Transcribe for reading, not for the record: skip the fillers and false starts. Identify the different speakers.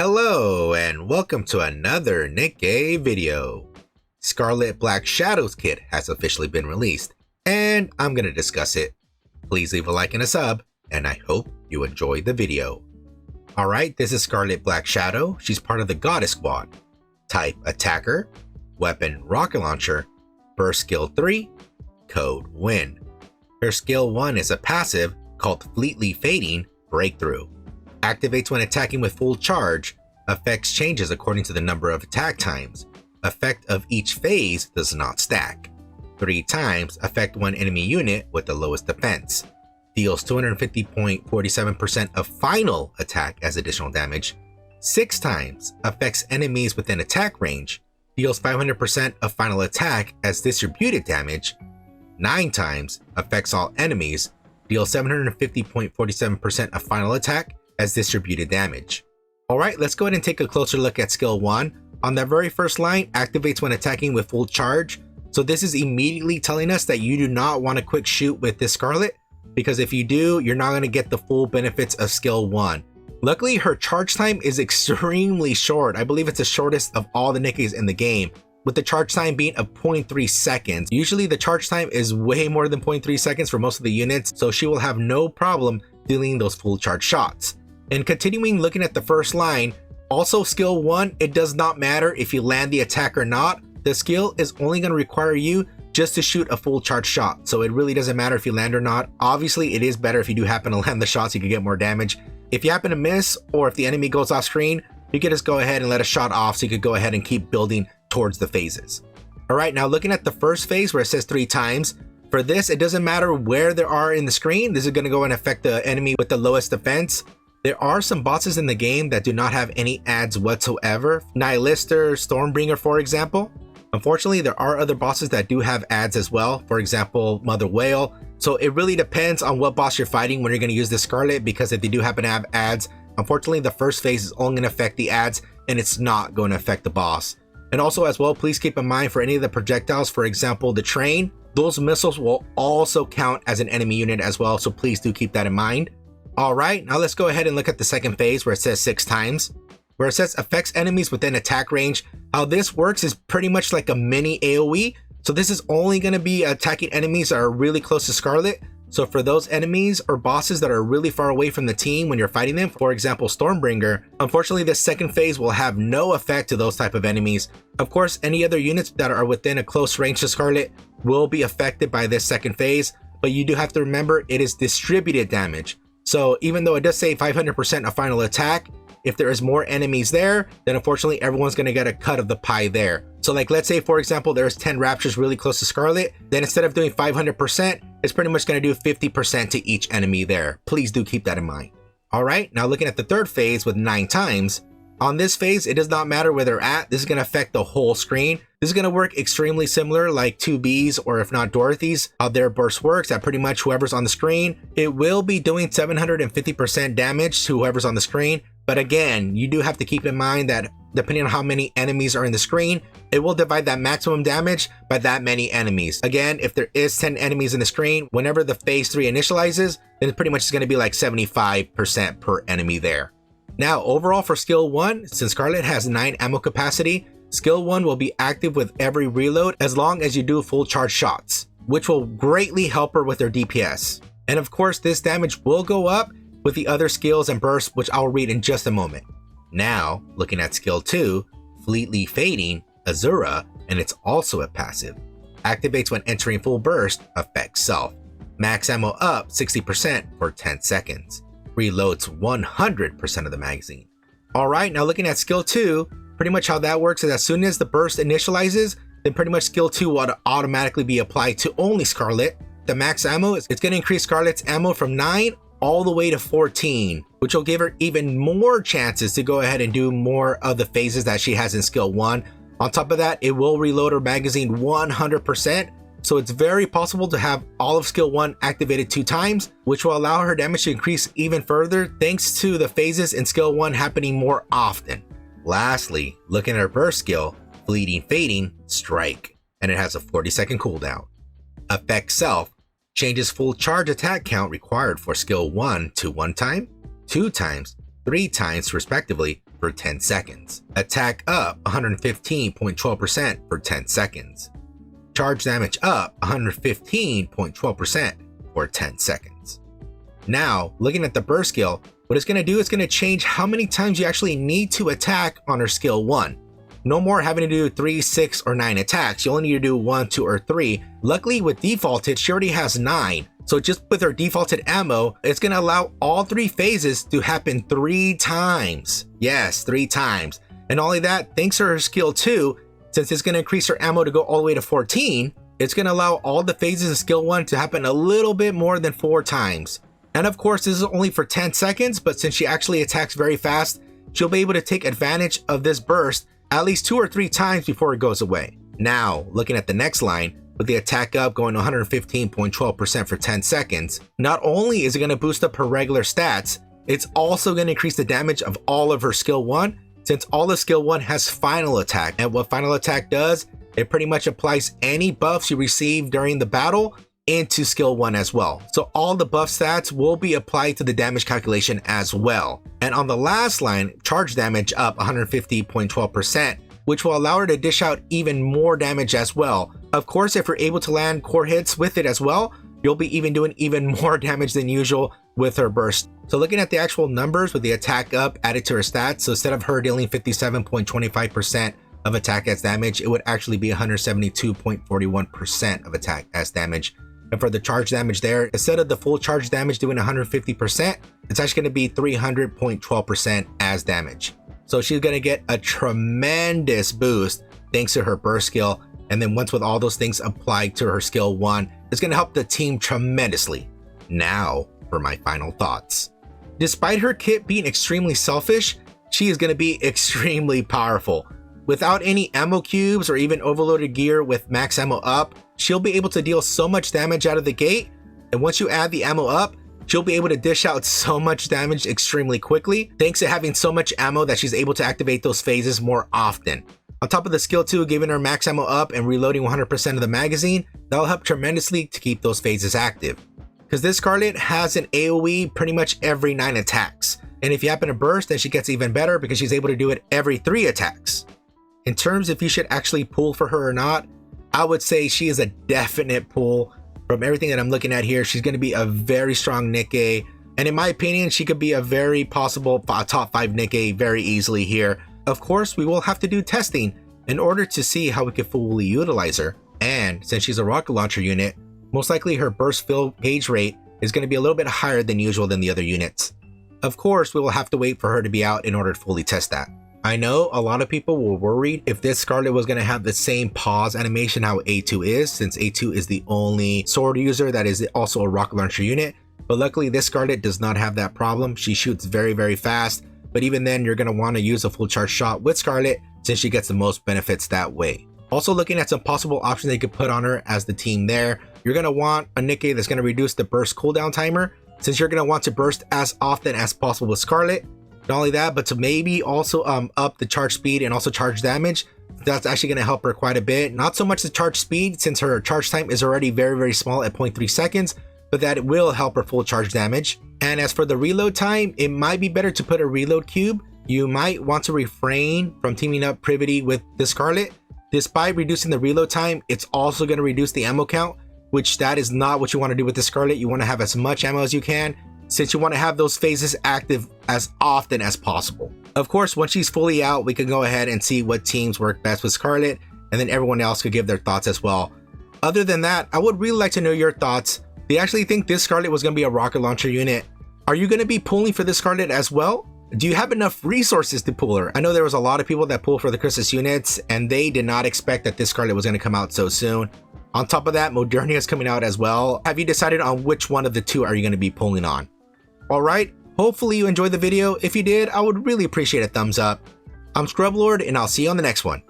Speaker 1: Hello and welcome to another Nikke video. Scarlet Blackshadow's kit has officially been released and I'm going to discuss it. Please leave a like and a sub and I hope you enjoy the video. Alright, this is Scarlet Blackshadow. She's part of the Goddess Squad. Type Attacker, Weapon Rocket Launcher, Burst Skill 3, Code Wind. Her Skill 1 is a passive called Fleetly Fading Breakthrough. Activates when attacking with full charge. Effects changes according to the number of attack times. Effect of each phase does not stack. 3 times affect one enemy unit with the lowest defense. Deals 250.47% of final attack as additional damage. 6 times affects enemies within attack range. Deals 500% of final attack as distributed damage. 9 times affects all enemies. Deals 750.47% of final attack as distributed damage. Alright, let's go ahead and take a closer look at skill 1. On that very first line, activates when attacking with full charge. So this is immediately telling us that you do not want to quick shoot with this Scarlet, because if you do, you're not going to get the full benefits of skill 1. Luckily, her charge time is extremely short. I believe it's the shortest of all the Nikkes in the game, with the charge time being of 0.3 seconds. Usually the charge time is way more than 0.3 seconds for most of the units, so she will have no problem dealing those full charge shots. And continuing looking at the first line, also skill 1, it does not matter if you land the attack or not. The skill is only going to require you just to shoot a full charge shot, so it really doesn't matter if you land or not. Obviously, it is better if you do happen to land the shot so you can get more damage. If you happen to miss, or if the enemy goes off screen, you can just go ahead and let a shot off so you could go ahead and keep building towards the phases. Alright, now looking at the first phase where it says 3 times, for this, it doesn't matter where they are in the screen. This is going to go and affect the enemy with the lowest defense. There are some bosses in the game that do not have any adds whatsoever. Nihilister, Stormbringer, for example. Unfortunately, there are other bosses that do have adds as well. For example, Mother Whale. So it really depends on what boss you're fighting when you're going to use this Scarlet, because if they do happen to have adds, unfortunately, the first phase is only going to affect the adds and it's not going to affect the boss. And also as well, please keep in mind for any of the projectiles, for example, the train, those missiles will also count as an enemy unit as well. So please do keep that in mind. Alright, now let's go ahead and look at the second phase where it says 6 times. Where it says affects enemies within attack range. How this works is pretty much like a mini AoE. So this is only going to be attacking enemies that are really close to Scarlet. So for those enemies or bosses that are really far away from the team when you're fighting them, for example Stormbringer, unfortunately this second phase will have no effect to those type of enemies. Of course, any other units that are within a close range to Scarlet will be affected by this second phase. But you do have to remember it is distributed damage. So even though it does say 500% of final attack, if there is more enemies there, then unfortunately everyone's going to get a cut of the pie there. So like let's say for example there's 10 raptures really close to Scarlet, then instead of doing 500%, it's pretty much going to do 50% to each enemy there. Please do keep that in mind. Alright, now looking at the third phase with 9 times. On this phase, it does not matter where they're at. This is going to affect the whole screen. This is going to work extremely similar like 2B's or if not Dorothy's, how their burst works, that pretty much whoever's on the screen, it will be doing 750% damage to whoever's on the screen. But again, you do have to keep in mind that depending on how many enemies are in the screen, it will divide that maximum damage by that many enemies. Again, if there is 10 enemies in the screen, whenever the phase 3 initializes, then it pretty much is going to be like 75% per enemy there. Now, overall for skill 1, since Scarlet has 9 ammo capacity, skill 1 will be active with every reload as long as you do full charge shots, which will greatly help her with her DPS. And of course, this damage will go up with the other skills and bursts, which I'll read in just a moment. Now, looking at skill 2, Fleetly Fading, Asura, and it's also a passive. Activates when entering full burst, affects self. Max ammo up 60% for 10 seconds. Reloads 100% of the magazine. Alright, now looking at skill 2, pretty much how that works is as soon as the burst initializes, then pretty much skill 2 will automatically be applied to only Scarlet. The max ammo, it's going to increase Scarlet's ammo from 9 all the way to 14, which will give her even more chances to go ahead and do more of the phases that she has in skill 1. On top of that, it will reload her magazine 100%. So it's very possible to have all of skill 1 activated 2 times, which will allow her damage to increase even further thanks to the phases in skill 1 happening more often. Lastly, looking at her burst skill, Fleeting Fading, Strike, and it has a 40-second cooldown. Affect Self, changes full charge attack count required for skill 1 to 1 time, 2 times, 3 times respectively, for 10 seconds. Attack up 115.12% for 10 seconds. Charge damage up 115.12% for 10 seconds. Now, looking at the burst skill, what it's going to do is going to change how many times you actually need to attack on her skill 1. No more having to do 3, 6, or 9 attacks. You only need to do 1, 2, or 3. Luckily, with defaulted, she already has 9. So just with her defaulted ammo, it's going to allow all 3 phases to happen 3 times. Yes, 3 times. And not only that, thanks to her skill 2, since it's going to increase her ammo to go all the way to 14, it's going to allow all the phases of skill 1 to happen a little bit more than 4 times. And of course, this is only for 10 seconds, but since she actually attacks very fast, she'll be able to take advantage of this burst at least 2 or 3 times before it goes away. Now, looking at the next line, with the attack up going 115.12% for 10 seconds, not only is it going to boost up her regular stats, it's also going to increase the damage of all of her skill 1, since all of skill 1 has final attack. And what final attack does, it pretty much applies any buffs you receive during the battle into skill 1 as well. So all the buff stats will be applied to the damage calculation as well. And on the last line, charge damage up 150.12%, which will allow her to dish out even more damage as well. Of course, if you're able to land core hits with it as well, you'll be even doing even more damage than usual with her burst. So looking at the actual numbers with the attack up added to her stats, so instead of her dealing 57.25% of attack as damage, it would actually be 172.41% of attack as damage. And for the charge damage there, instead of the full charge damage doing 150%, it's actually going to be 300.12% as damage. So she's going to get a tremendous boost thanks to her burst skill. And then once with all those things applied to her skill 1, it's going to help the team tremendously. Now for my final thoughts. Despite her kit being extremely selfish, she is going to be extremely powerful. Without any ammo cubes or even overloaded gear with max ammo up, she'll be able to deal so much damage out of the gate. And once you add the ammo up, she'll be able to dish out so much damage extremely quickly, thanks to having so much ammo that she's able to activate those phases more often. On top of the skill 2, giving her max ammo up and reloading 100% of the magazine, that'll help tremendously to keep those phases active. Because this Scarlet has an AoE pretty much every 9 attacks. And if you happen to burst, then she gets even better because she's able to do it every 3 attacks. In terms if you should actually pull for her or not, I would say she is a definite pull. From everything that I'm looking at here, she's going to be a very strong Nikke. And in my opinion, she could be a very possible top 5 Nikke very easily here. Of course, we will have to do testing in order to see how we can fully utilize her. And since she's a rocket launcher unit, most likely her burst fill gauge rate is going to be a little bit higher than usual than the other units. Of course, we will have to wait for her to be out in order to fully test that. I know a lot of people were worried if this Scarlet was going to have the same pause animation how A2 is, since A2 is the only sword user that is also a rocket launcher unit. But luckily this Scarlet does not have that problem. She shoots very, very fast. But even then, you're going to want to use a full charge shot with Scarlet since she gets the most benefits that way. Also looking at some possible options they could put on her as the team there, you're going to want a Nikke that's going to reduce the burst cooldown timer, since you're going to want to burst as often as possible with Scarlet. Not only that, but to maybe also up the charge speed and also charge damage. That's actually going to help her quite a bit. Not so much the charge speed, since her charge time is already very, very small at 0.3 seconds, but that it will help her full charge damage. And as for the reload time, it might be better to put a reload cube. You might want to refrain from teaming up Privity with the Scarlet. Despite reducing the reload time, it's also going to reduce the ammo count, which that is not what you want to do with the Scarlet. You want to have as much ammo as you can, since you want to have those phases active as often as possible. Of course, once she's fully out, we can go ahead and see what teams work best with Scarlet, and then everyone else could give their thoughts as well. Other than that, I would really like to know your thoughts. Do you actually think this Scarlet was going to be a rocket launcher unit? Are you going to be pulling for this Scarlet as well? Do you have enough resources to pull her? I know there was a lot of people that pulled for the Christmas units, and they did not expect that this Scarlet was going to come out so soon. On top of that, Modernia is coming out as well. Have you decided on which one of the two are you going to be pulling on? Alright, hopefully you enjoyed the video. If you did, I would really appreciate a thumbs up. I'm Scrublord, and I'll see you on the next one.